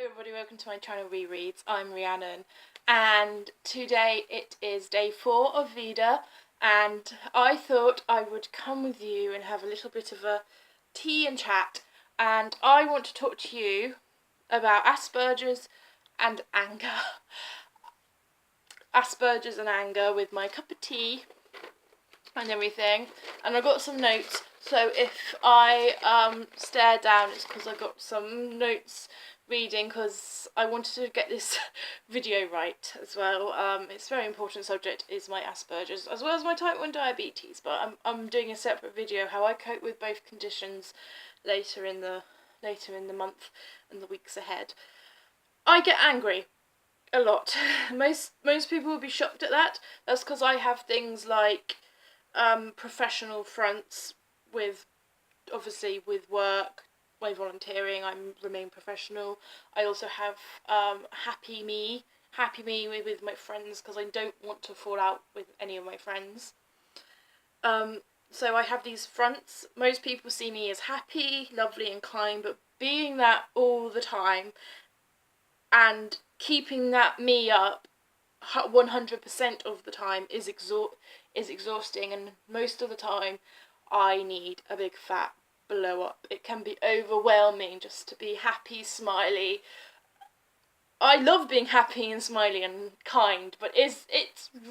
everybody, welcome to my channel Rereads. I'm Rhiannon and today it is day 4 of VEDA and I thought I would come with you and have a little bit of a tea and chat, and I want to talk to you about Asperger's and anger. Asperger's and anger with my cup of tea and everything, and I've got some notes, so if I stare down it's because I got some notes reading, because I wanted to get this video right as well. It's a very important subject, is my Asperger's as well as my type 1 diabetes, but I'm doing a separate video how I cope with both conditions later in the month and the weeks ahead. I get angry a lot. Most people will be shocked at that. That's because I have things like professional fronts with, obviously, with work, my volunteering, I remain professional. I also have happy me with my friends, because I don't want to fall out with any of my friends. So I have these fronts. Most people see me as happy, lovely and kind, but being that all the time and keeping that me up 100% of the time is exhausting, and most of the time I need a big fat blow up. It can be overwhelming just to be happy, smiley. I love being happy and smiley and kind, but it's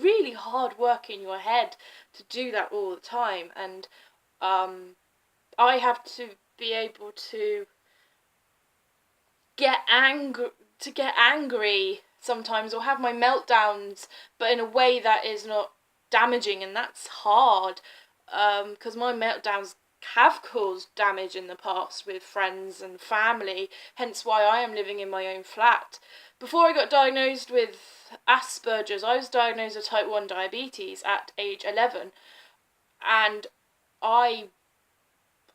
really hard work in your head to do that all the time, and I have to be able to get angry sometimes, or have my meltdowns, but in a way that is not damaging, and that's hard, because my meltdowns have caused damage in the past with friends and family, hence why I am living in my own flat. Before I got diagnosed with Asperger's, I was diagnosed with type 1 diabetes at age 11, and I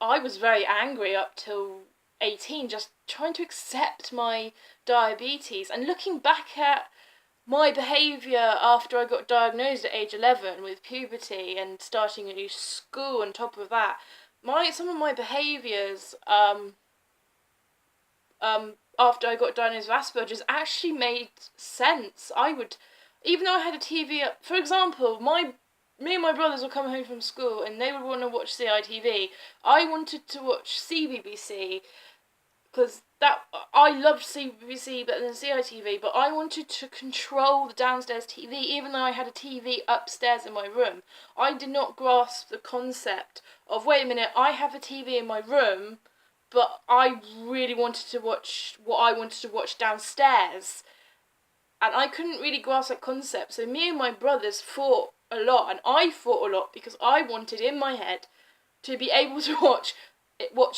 was very angry up till 18, just trying to accept my diabetes. And looking back at my behaviour after I got diagnosed at age 11 with puberty and starting a new school on top of that, some of my behaviours after I got diagnosed with Asperger's actually made sense. Even though I had a TV up, for example, me and my brothers would come home from school and they would want to watch CITV. I wanted to watch CBBC, because I loved CBBC better than CITV, but I wanted to control the downstairs TV, even though I had a TV upstairs in my room. I did not grasp the concept of, wait a minute, I have a TV in my room, but I really wanted to watch what I wanted to watch downstairs. And I couldn't really grasp that concept, so me and my brothers fought a lot, and I fought a lot because I wanted in my head to be able to watch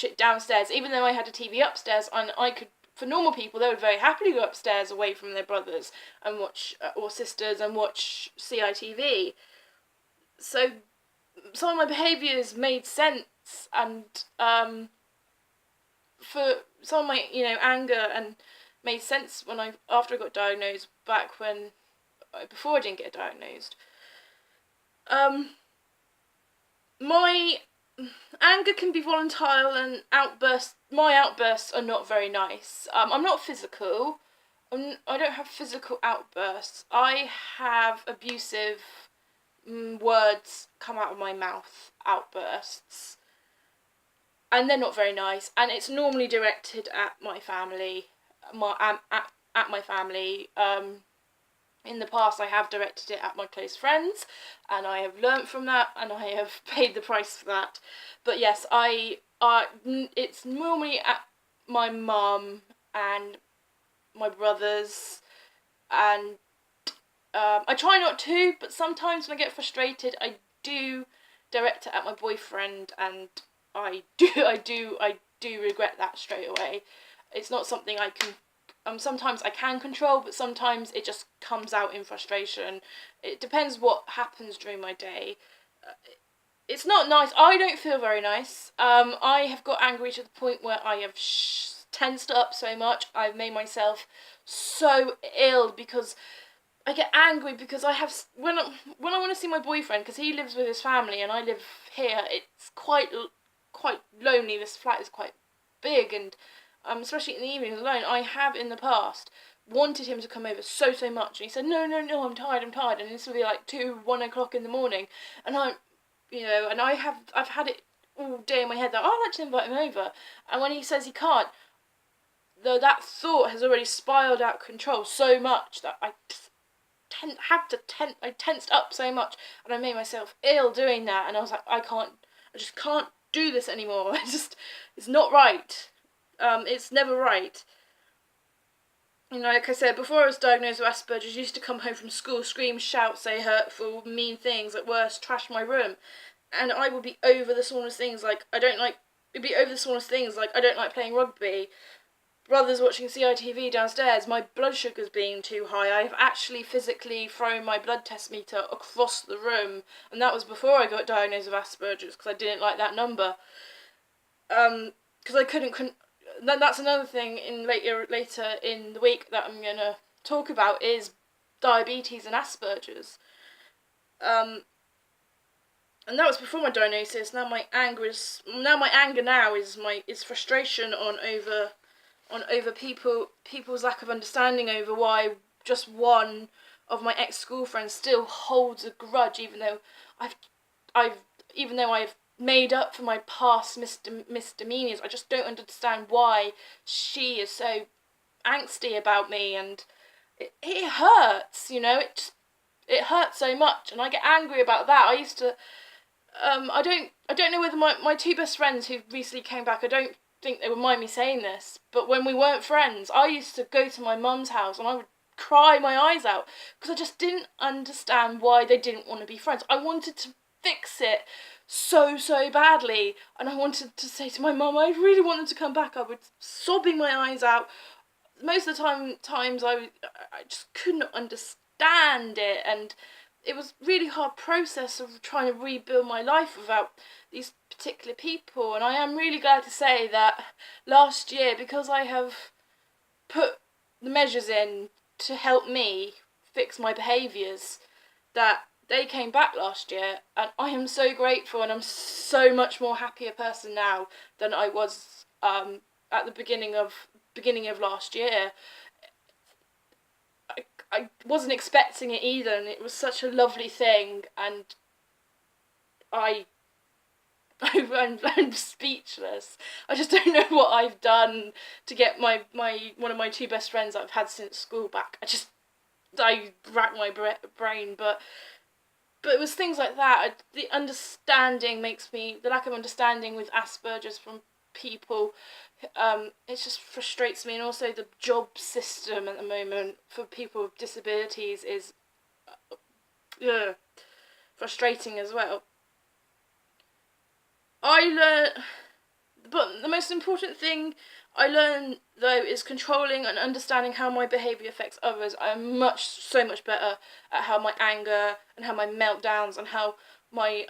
it downstairs, even though I had a TV upstairs, and I could. For normal people, they would very happily go upstairs away from their brothers and watch, or sisters, and watch CITV. So some of my behaviours made sense, and for some of my anger and made sense after I got diagnosed, before I didn't get diagnosed. My anger can be volatile, and my outbursts are not very nice. I'm not physical. I don't have physical outbursts. I have abusive words come out of my mouth, outbursts. And they're not very nice. And it's normally directed at my family. At my family. In the past, I have directed it at my close friends, and I have learnt from that, and I have paid the price for that. But yes, it's normally at my mum and my brothers, and I try not to, but sometimes when I get frustrated, I do direct it at my boyfriend, and I do regret that straight away. It's not something I can. Sometimes I can control, but sometimes it just comes out in frustration. It depends what happens during my day. It's not nice. I don't feel very nice. I have got angry to the point where I have tensed up so much. I've made myself so ill because I get angry because I have when I want to see my boyfriend, because he lives with his family and I live here. It's quite lonely. This flat is quite big, and especially in the evenings alone, I have in the past wanted him to come over so much, and he said, no, I'm tired, and this will be like 1 o'clock in the morning, and I've had it all day in my head that I'd like to invite him over, and when he says he can't, though, that thought has already spiraled out of control so much that I tensed up so much, and I made myself ill doing that, and I was like, I just can't do this anymore. It's not right. It's never right. Like I said, before I was diagnosed with Asperger's, I used to come home from school, scream, shout, say hurtful, mean things, at worst, trash my room. And I would be over the smallest things, like, I don't like playing rugby. Brothers watching CITV downstairs, my blood sugar's being too high. I've actually physically thrown my blood test meter across the room, and that was before I got diagnosed with Asperger's, because I didn't like that number. Because I couldn't. That's another thing in later in the week that I'm gonna talk about is diabetes and Asperger's. And that was before my diagnosis. Now my anger is frustration on people's lack of understanding over why just one of my ex-school friends still holds a grudge, even though I've made up for my past misdemeanors. I just don't understand why she is so angsty about me, and it hurts, it hurts so much, and I get angry about that. I used to, I don't know whether my two best friends who recently came back, I don't think they would mind me saying this, but when we weren't friends, I used to go to my mum's house and I would cry my eyes out because I just didn't understand why they didn't want to be friends. I wanted to fix it so badly, and I wanted to say to my mum, I really want them to come back. I was sobbing my eyes out. Most of the times I just couldn't understand it, and it was really hard process of trying to rebuild my life without these particular people. And I am really glad to say that last year, because I have put the measures in to help me fix my behaviours, that they came back last year, and I am so grateful, and I'm so much more happier person now than I was at the beginning of last year. I wasn't expecting it either, and it was such a lovely thing, and I'm speechless. I just don't know what I've done to get my one of my two best friends that I've had since school back. I rack my brain, but it was things like that. The lack of understanding with Asperger's from people, it just frustrates me. And also the job system at the moment for people with disabilities is frustrating as well. But the most important thing I learned, though, is controlling and understanding how my behaviour affects others. I am so much better at how my anger and how my meltdowns and how my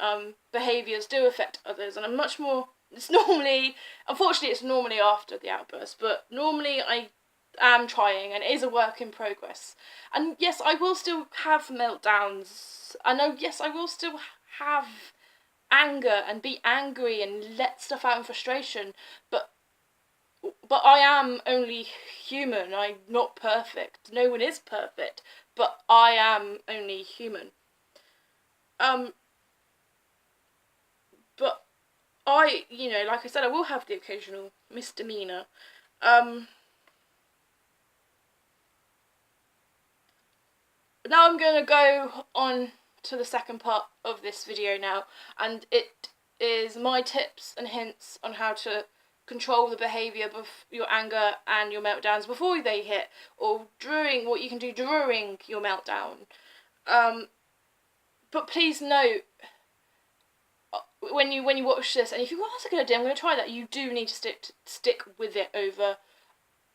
behaviours do affect others, and I'm much more. Unfortunately, it's normally after the outburst, but normally I am trying, and it is a work in progress. And yes, I will still have meltdowns. Yes, I will still have anger and be angry and let stuff out in frustration, but I am only human. I'm not perfect. No one is perfect, but I am only human. But like I said, I will have the occasional misdemeanor. Now I'm going to go on to the second part of this video now, and it is my tips and hints on how to control the behaviour of your anger and your meltdowns before they hit, or what you can do during your meltdown. But please note, when you watch this, and if you go, that's a good idea, I'm going to try that, you do need to stick with it over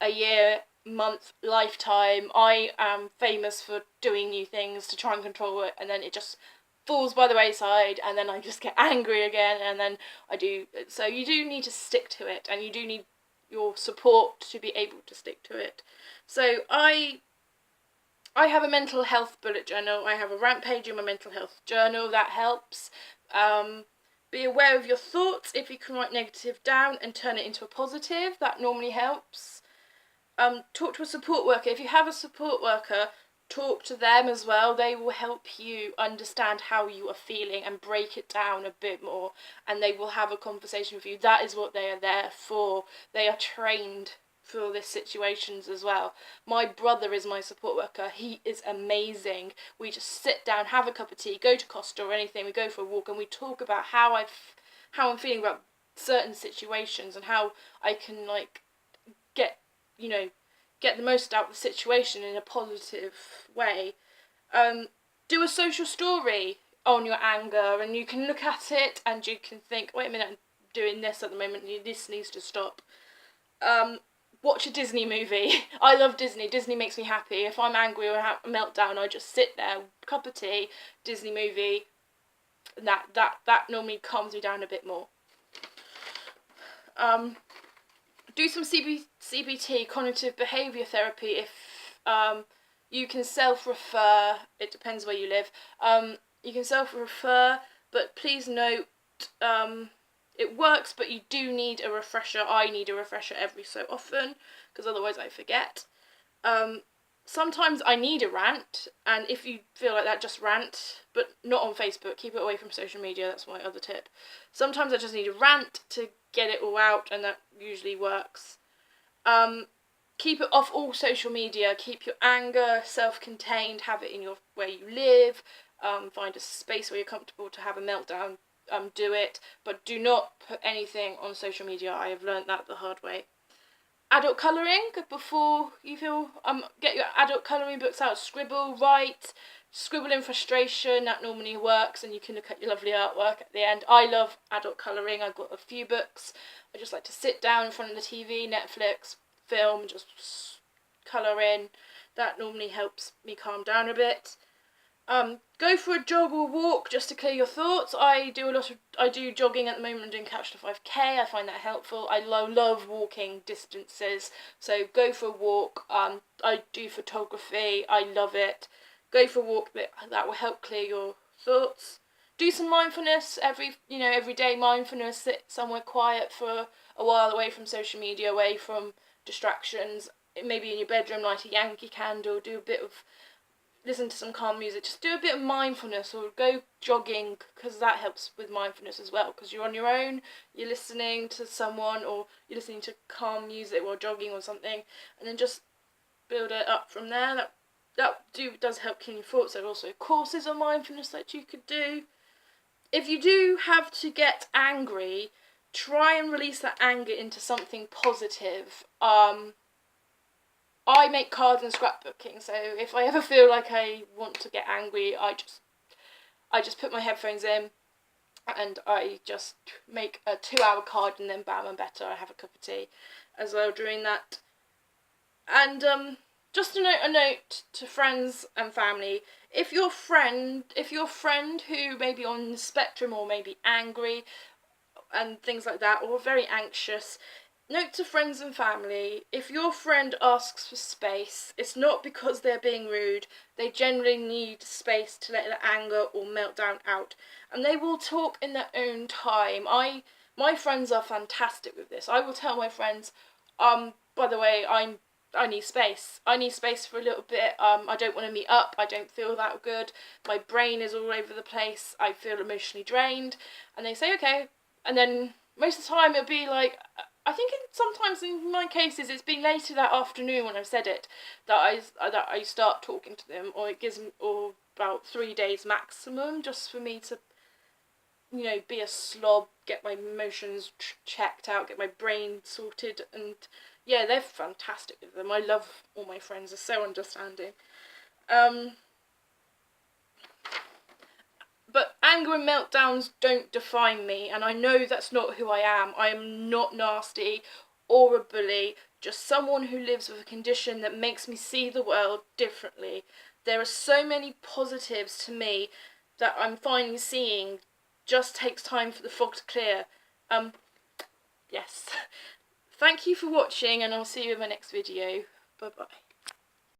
a year, month, lifetime. I am famous for doing new things to try and control it, and then it just falls by the wayside, and then I just get angry again, and then so you do need to stick to it, and you do need your support to be able to stick to it. So I have a mental health bullet journal. I have a rant page in my mental health journal that helps. Be aware of your thoughts. If you can write negative down and turn it into a positive, that normally helps. Talk to a support worker. If you have a support worker, talk to them as well. They will help you understand how you are feeling and break it down a bit more, and they will have a conversation with you. That is what they are there for. They are trained for these situations as well. My brother is my support worker. He is amazing. We just sit down, have a cup of tea, go to Costa or anything, we go for a walk, and we talk about how I'm feeling about certain situations and how I can get the most out of the situation in a positive way. Do a social story on your anger, and you can look at it and you can think, wait a minute, I'm doing this at the moment, this needs to stop. Watch a Disney movie. I love Disney. Disney makes me happy. If I'm angry or have a meltdown, I just sit there, cup of tea, Disney movie, and that normally calms me down a bit more. Do some CBT, cognitive behaviour therapy, if you can self-refer. It depends where you live. You can self-refer, but please note, it works, but you do need a refresher. I need a refresher every so often, because otherwise I forget. Sometimes I need a rant, and if you feel like that, just rant, but not on Facebook. Keep it away from social media, that's my other tip. Sometimes I just need a rant to get it all out, and that usually works. Keep it off all social media. Keep your anger self-contained, have it in where you live. Find a space where you're comfortable to have a meltdown. Do it, but do not put anything on social media. I have learned that the hard way. Adult colouring, before you feel, get your adult colouring books out, scribble, write, scribble in frustration, that normally works, and you can look at your lovely artwork at the end. I love adult colouring. I've got a few books. I just like to sit down in front of the TV, Netflix, film, just colour in. That normally helps me calm down a bit. Go for a jog or walk just to clear your thoughts. I do jogging at the moment, I'm doing Couch to 5k. I find that helpful. I love walking distances, so go for a walk. I do photography. I love it. Go for a walk. That will help clear your thoughts. Do some mindfulness everyday mindfulness. Sit somewhere quiet for a while, away from social media, away from distractions. Maybe in your bedroom, light a Yankee candle. Listen to some calm music. Just do a bit of mindfulness, or go jogging, because that helps with mindfulness as well, because you're on your own, you're listening to someone, or you're listening to calm music while jogging or something, and then just build it up from there. That does help clean your thoughts. There are also courses on mindfulness that you could do. If you do have to get angry, try and release that anger into something positive. I make cards and scrapbooking, so if I ever feel like I want to get angry, I just put my headphones in and I just make a 2-hour card, and then bam, I'm better. I have a cup of tea as well during that. And just a note to friends and family: if your friend who may be on the spectrum, or maybe angry and things like that, or very anxious, note to friends and family: if your friend asks for space, it's not because they're being rude. They generally need space to let their anger or meltdown out, and they will talk in their own time. My friends are fantastic with this. I will tell my friends, by the way, I need space. I need space for a little bit. I don't want to meet up. I don't feel that good. My brain is all over the place. I feel emotionally drained. And they say, okay. And then most of the time it'll be like, I think sometimes in my cases it's been later that afternoon when I've said it that I start talking to them, or it gives me about 3 days maximum, just for me to be a slob, get my emotions checked out, get my brain sorted. And yeah, they're fantastic with them. I love all my friends. They're so understanding. But anger and meltdowns don't define me, and I know that's not who I am. I am not nasty or a bully, just someone who lives with a condition that makes me see the world differently. There are so many positives to me that I'm finally seeing. Just takes time for the fog to clear. Yes. Thank you for watching, and I'll see you in my next video. Bye bye.